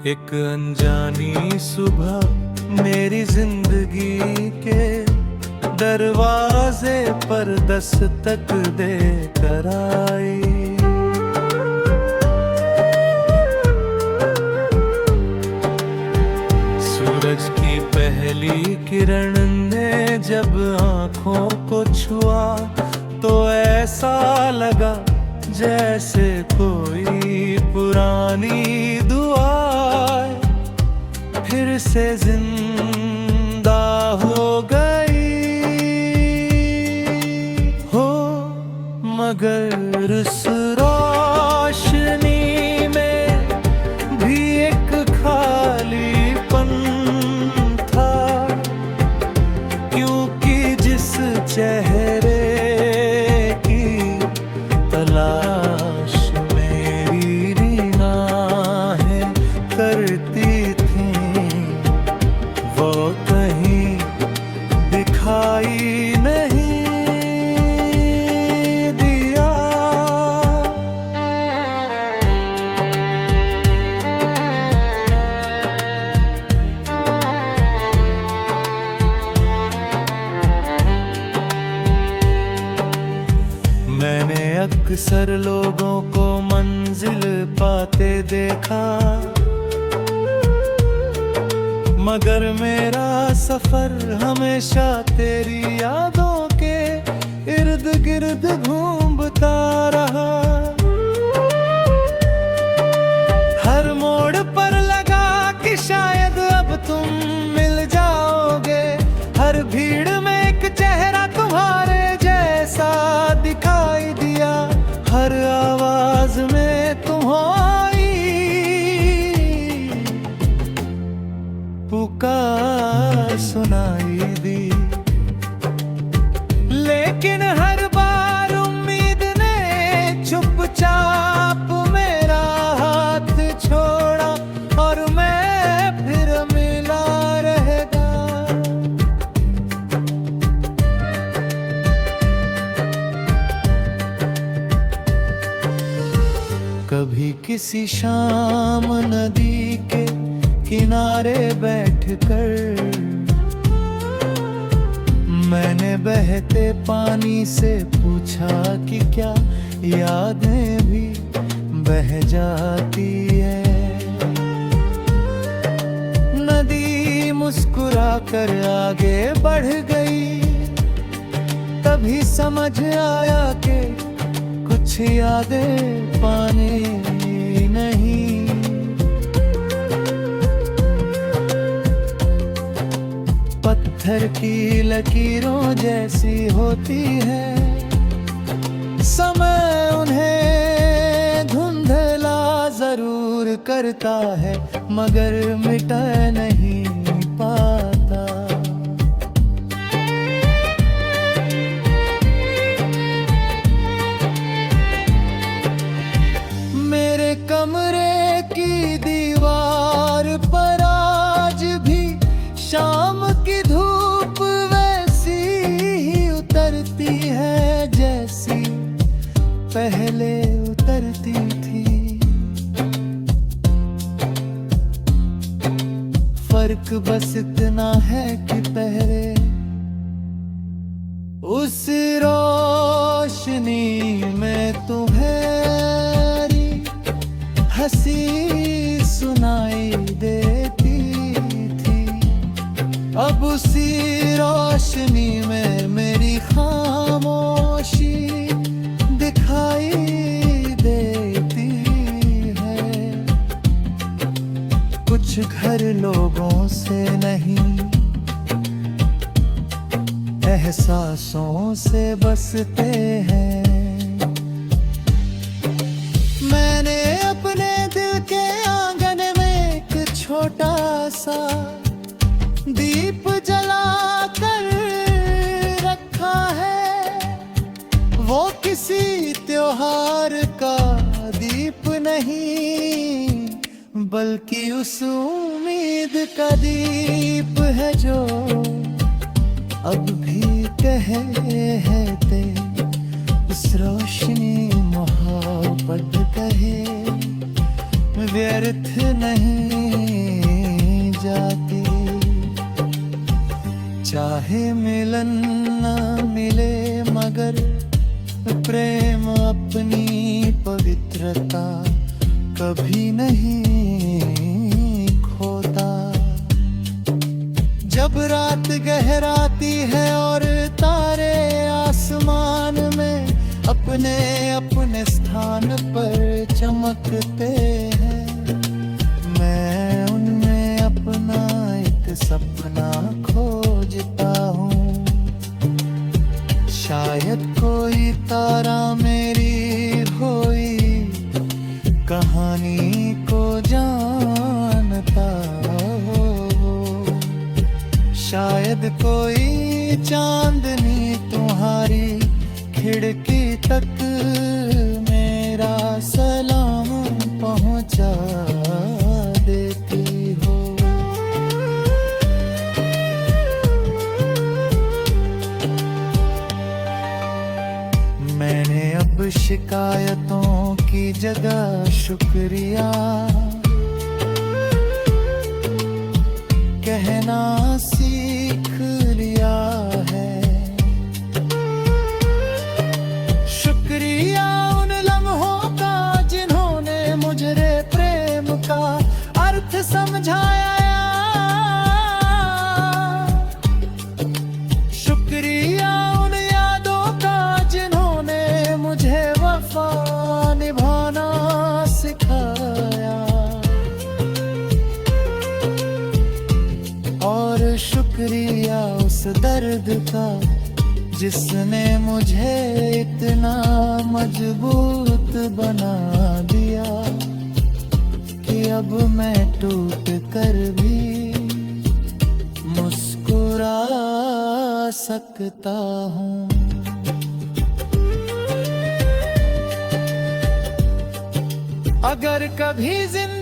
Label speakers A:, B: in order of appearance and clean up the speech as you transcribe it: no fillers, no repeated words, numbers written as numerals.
A: एक अनजानी सुबह मेरी जिंदगी के दरवाजे पर दस्तक दे कर आई। सूरज की पहली किरण ने जब आंखों को छुआ तो ऐसा लगा जैसे कोई पुरानी दुआ फिर से जिंदा हो गई हो। मगर उस रोशनी में भी एक खालीपन था, क्योंकि जिस चेहरे तलाश मेरी निगाहें करती थीं, वो कहीं दिखाई नहीं दिया। मैंने अक्सर लोगों को मंजिल पाते देखा, मगर मेरा सफर हमेशा तेरी यादों के इर्द गिर्द घूमता रहा। हर मोड़ पर लगा कि शायद अब तुम मिल जाओगे, हर भीड़ में एक चेहरा तुम्हारे जैसा दिखाई दिया, हर आवाज में तुम्हारी पुकार सुनाई दी। लेकिन हर बार उम्मीद ने चुपचाप मेरा हाथ छोड़ा और मैं फिर मिला रहेगा। कभी किसी शाम नदी के किनारे बैठकर मैंने बहते पानी से पूछा कि क्या यादें भी बह जाती है। नदी मुस्कुरा कर आगे बढ़ गई, तभी समझ आया कि कुछ यादें पानी नहीं। पत्थर की लकीरों जैसी होती है, समय उन्हें धुंधला जरूर करता है मगर मिटा नहीं पाता। मेरे कमरे की दीवार पर आज भी शाम की धूप वैसी ही उतरती है जैसी पहले उतरती थी। फर्क बस इतना है कि पहले उस रोशनी में तुम्हारी हंसी सुनाई देती थी, अब उसी रोशनी में मेरी खामोशी दिखाई देती है। कुछ घर लोगों से नहीं, एहसासों से बसते हैं। मैंने अपने दिल के आंगन में एक छोटा सा दीप जला कर रखा है। वो किसी त्योहार का दीप नहीं, बल्कि उस उम्मीद का दीप है जो अब भी कहते उस रोशनी मोहब्बत कहे व्यर्थ नहीं जाती। चाहे मिलन न मिले मगर प्रेम अपनी पवित्रता कभी नहीं खोता। जब रात गहराती है और तारे आसमान में अपने अपने स्थान पर चमकते हैं, मैं उनमें अपना एक सपना खोजता हूँ। शायद कोई तारा मेरी खोई कहानी को जानता हो। शायद कोई चांदनी तुम्हारी खिड़की तक मेरा सलाम पहुंचा देती हो। मैंने अब शिकायतों की जगह शुक्रिया कहना सीख लिया है। शुक्रिया उन लम्हों का जिन्होंने मुझे प्रेम का अर्थ समझाया। शुक्रिया उन यादों का जिन्होंने मुझे वफा निभाना सिखाया। और शुक्रिया उस दर्द का जिसने मुझे इतना मजबूत बना दिया कि अब मैं टूट कर भी मुस्कुरा सकता हूँ। अगर कभी जिंदगी